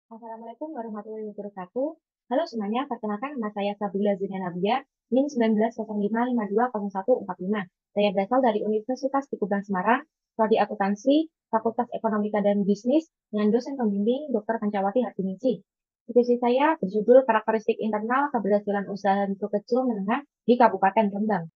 Assalamualaikum warahmatullahi wabarakatuh. Halo semuanya, perkenalkan nama saya Sabila Zina Nabia, NIM 1905520145. Saya berasal dari Universitas Tikuban Semarang, Prodi Akuntansi, Fakultas Ekonomika dan Bisnis, dengan dosen pembimbing Dr. Pancawati Hardiningsih. Diskusi saya berjudul Karakteristik Internal Keberhasilan Usaha Mikro Kecil Menengah di Kabupaten Rembang.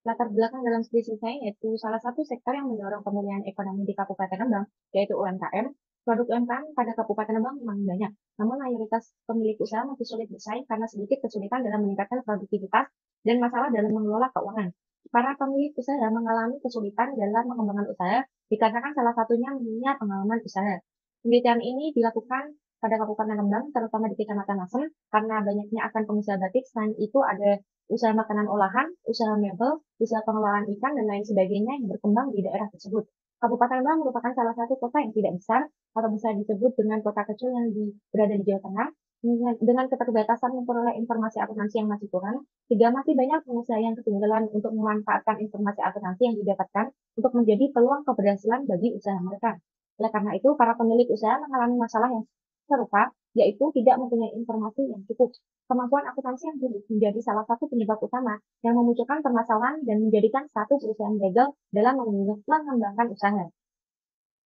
Latar belakang dalam skripsi saya yaitu salah satu sektor yang mendorong pemulihan ekonomi di Kabupaten Rembang, yaitu UMKM. Produk UMKM pada Kabupaten Rembang memang banyak, namun mayoritas pemilik usaha masih sulit bersaing karena sedikit kesulitan dalam meningkatkan produktivitas dan masalah dalam mengelola keuangan. Para pemilik usaha mengalami kesulitan dalam mengembangkan usaha dikarenakan salah satunya minimnya pengalaman usaha. Penelitian ini dilakukan pada Kabupaten Rembang, terutama di Kecamatan Lasem, karena banyaknya akan pengusaha batik. Selain itu ada usaha makanan olahan, usaha mebel, usaha pengelolaan ikan, dan lain sebagainya yang berkembang di daerah tersebut. Kabupaten Rembang merupakan salah satu kota yang tidak besar atau bisa disebut dengan kota kecil yang berada di Jawa Tengah, dengan keterbatasan memperoleh informasi akuntansi yang masih kurang, sehingga masih banyak pengusaha yang ketinggalan untuk memanfaatkan informasi akuntansi yang didapatkan untuk menjadi peluang keberhasilan bagi usaha mereka. Oleh karena itu, para pemilik usaha mengalami masalah yang serupa, yaitu tidak mempunyai informasi yang cukup. Kemampuan akuntansi yang buruk menjadi salah satu penyebab utama yang memunculkan permasalahan dan menjadikan satu perusahaan gagal dalam mengembangkan usaha.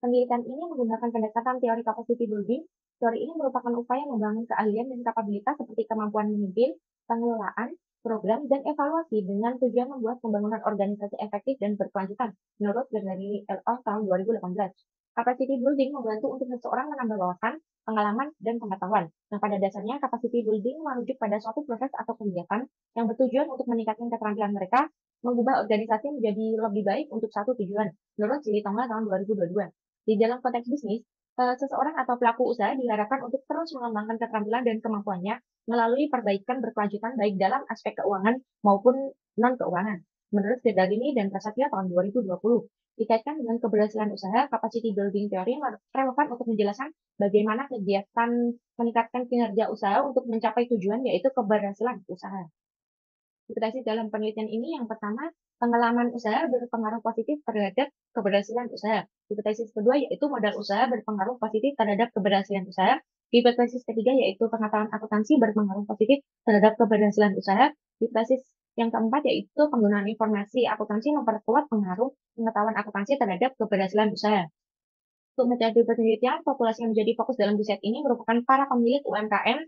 Penelitian ini menggunakan pendekatan teori capacity building. Teori ini merupakan upaya membangun keahlian dan kapabilitas seperti kemampuan memimpin, pengelolaan, program, dan evaluasi dengan tujuan membuat pembangunan organisasi efektif dan berkelanjutan menurut Bernardini et al. Tahun 2018. Capacity building membantu untuk seseorang menambah wawasan, pengalaman, dan pengetahuan. Nah, pada dasarnya capacity building merujuk pada suatu proses atau kegiatan yang bertujuan untuk meningkatkan keterampilan mereka, mengubah organisasi menjadi lebih baik untuk satu tujuan, menurut Sili Tonga tahun 2022. Di dalam konteks bisnis, seseorang atau pelaku usaha diharapkan untuk terus mengembangkan keterampilan dan kemampuannya melalui perbaikan berkelanjutan baik dalam aspek keuangan maupun non-keuangan. Menurut Firdalini dan Prasetya tahun 2020, dikaitkan dengan keberhasilan usaha, capacity building theory relevan untuk menjelaskan bagaimana kegiatan meningkatkan kinerja usaha untuk mencapai tujuan yaitu keberhasilan usaha. Hipotesis dalam penelitian ini yang pertama, pengalaman usaha berpengaruh positif terhadap keberhasilan usaha. Hipotesis kedua yaitu modal usaha berpengaruh positif terhadap keberhasilan usaha. Hipotesis ketiga yaitu pengetahuan akuntansi berpengaruh positif terhadap keberhasilan usaha. Hipotesis yang keempat yaitu penggunaan informasi akuntansi memperkuat pengaruh pengetahuan akuntansi terhadap keberhasilan usaha. Untuk metode penelitian, populasi yang menjadi fokus dalam riset ini merupakan para pemilik UMKM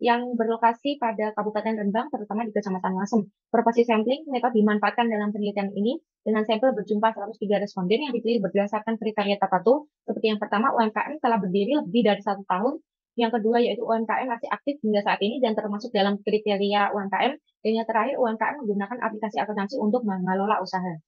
yang berlokasi pada Kabupaten Rembang, terutama di Kecamatan Lasem. Purpose sampling metode dimanfaatkan dalam penelitian ini dengan sampel berjumlah 103 responden yang dipilih berdasarkan kriteria tertentu, seperti yang pertama, UMKM telah berdiri lebih dari 1 tahun, yang kedua yaitu UMKM masih aktif hingga saat ini dan termasuk dalam kriteria UMKM, dan yang terakhir UMKM menggunakan aplikasi akuntansi untuk mengelola usaha.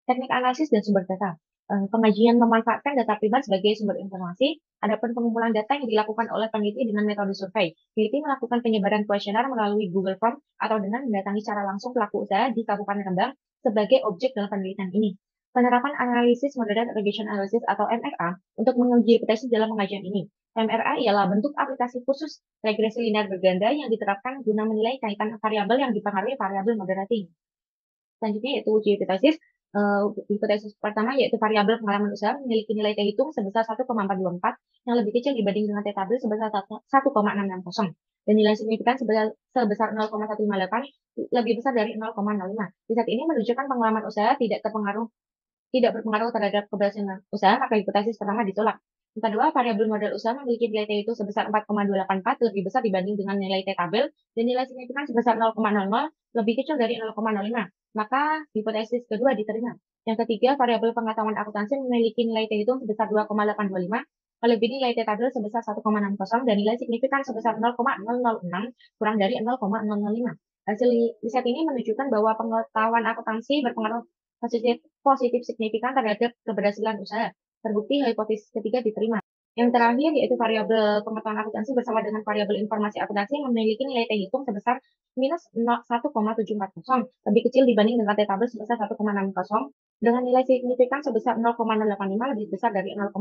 Teknik analisis dan sumber data. Pengajian memanfaatkan data pribadi sebagai sumber informasi. Adapun pengumpulan data yang dilakukan oleh peneliti dengan metode survei. Peneliti melakukan penyebaran kuesioner melalui Google Form atau dengan mendatangi secara langsung pelaku usaha di Kabupaten Rembang sebagai objek dalam penelitian ini. Penerapan analisis modern regression analysis atau MRA untuk menguji hipotesis dalam pengajian ini. MRA ialah bentuk aplikasi khusus regresi linear berganda yang diterapkan guna menilai kaitan variabel yang dipengaruhi variabel moderating. Selanjutnya yaitu uji hipotesis. Hipotesis pertama yaitu variabel pengalaman usaha memiliki nilai T hitung sebesar 1,424 yang lebih kecil dibanding dengan T tabel sebesar 1,660 dan nilai signifikan sebesar 0,158 lebih besar dari 0,05. Riset ini menunjukkan pengalaman usaha tidak berpengaruh terhadap keberhasilan usaha, maka hipotesis pertama ditolak. Yang kedua, variabel modal usaha memiliki nilai T itu sebesar 4,284 lebih besar dibanding dengan nilai T tabel dan nilai signifikan sebesar 0,00 lebih kecil dari 0,05. Maka hipotesis kedua diterima. Yang ketiga, variabel pengetahuan akuntansi memiliki nilai T hitung sebesar 2,825 melebihi nilai T tabel sebesar 1,60 dan nilai signifikan sebesar 0,006 kurang dari 0,005. Hasil riset ini menunjukkan bahwa pengetahuan akuntansi berpengaruh positif signifikan terhadap keberhasilan usaha. Terbukti hipotesis ketiga diterima. Yang terakhir yaitu variabel pengetahuan akuntansi bersama dengan variabel informasi akuntansi memiliki nilai T hitung sebesar minus 1,740, lebih kecil dibanding dengan T tabel sebesar 1,60 dengan nilai signifikan sebesar 0,085 lebih besar dari 0,05.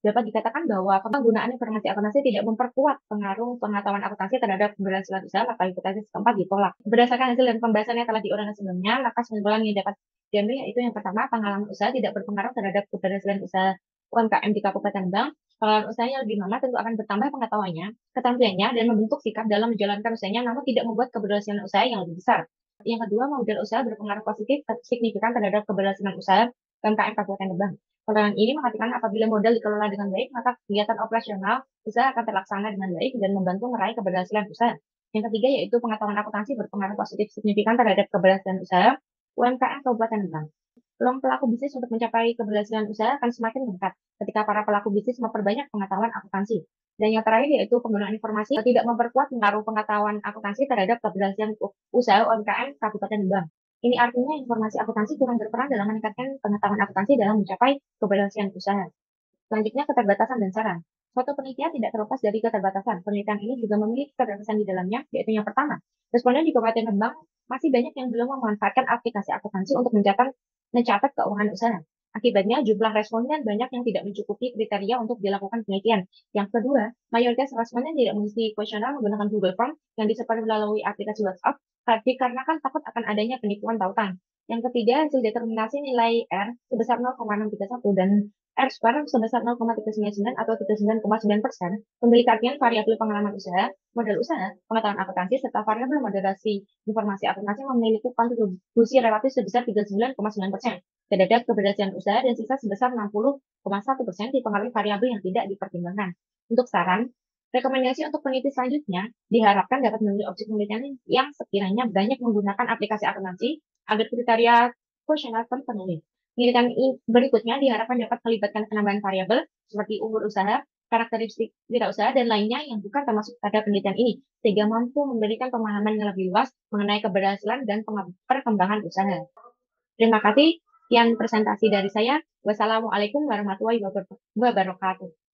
Dapat dikatakan bahwa penggunaan informasi akuntansi tidak memperkuat pengaruh pengetahuan akuntansi terhadap keberhasilan usaha, maka hipotesis keempat ditolak. Berdasarkan hasil dan pembahasan yang telah diuraikan sebelumnya, maka kesimpulan yang dapat diambil yaitu yang pertama, pengalaman usaha tidak berpengaruh terhadap keberhasilan usaha UMKM di Kabupaten Rembang. Kalau usahanya lebih lama, tentu akan bertambah pengetahuannya, keterampilannya, dan membentuk sikap dalam menjalankan usahanya, namun tidak membuat keberhasilan usaha yang lebih besar. Yang kedua, model usaha berpengaruh positif signifikan terhadap keberhasilan usaha UMKM Kabupaten Lebak. Keterangan ini mengatakan apabila modal dikelola dengan baik, maka kegiatan operasional usaha akan terlaksana dengan baik dan membantu meraih keberhasilan usaha. Yang ketiga yaitu pengetahuan akuntansi berpengaruh positif signifikan terhadap keberhasilan usaha UMKM Kabupaten Lebak. Peluang pelaku bisnis untuk mencapai keberhasilan usaha akan semakin meningkat ketika para pelaku bisnis memperbanyak pengetahuan akuntansi. Dan yang terakhir yaitu penggunaan informasi tidak memperkuat pengaruh pengetahuan akuntansi terhadap keberhasilan usaha UMKM Kabupaten Lebak. Ini artinya informasi akuntansi kurang berperan dalam meningkatkan pengetahuan akuntansi dalam mencapai keberhasilan usaha. Selanjutnya, keterbatasan dan saran. Suatu penelitian tidak terlepas dari keterbatasan. Penelitian ini juga memiliki keterbatasan di dalamnya, yaitu yang pertama, responden di Kabupaten Rembang masih banyak yang belum memanfaatkan aplikasi akuntansi untuk mencatat keuangan usaha. Akibatnya, jumlah responden banyak yang tidak mencukupi kriteria untuk dilakukan penelitian. Yang kedua, mayoritas responden tidak mengisi kuesioner menggunakan Google Form yang disebar melalui aplikasi WhatsApp, dikarenakan takut akan adanya penipuan tautan. Yang ketiga, hasil determinasi nilai R sebesar 0,631 dan R square sebesar 0,399 atau 39,9%, memiliki artian variabel pengalaman usaha, modal usaha, pengetahuan akuntansi, serta variabel moderasi informasi akuntansi memiliki kontribusi relatif sebesar 39,9% terhadap keberhasilan usaha dan sisa sebesar 60,1% dipengaruhi variabel yang tidak dipertimbangkan. Untuk saran, rekomendasi untuk peneliti selanjutnya diharapkan dapat memilih objek penelitian yang sekiranya banyak menggunakan aplikasi akuntansi agar kriteria kuesioner terpenuhi. Penelitian berikutnya diharapkan dapat melibatkan penambahan variabel seperti umur usaha, karakteristik wirausaha, dan lainnya yang bukan termasuk pada penelitian ini, sehingga mampu memberikan pemahaman yang lebih luas mengenai keberhasilan dan perkembangan usaha. Terima kasih. Sekian presentasi dari saya. Wassalamualaikum warahmatullahi wabarakatuh.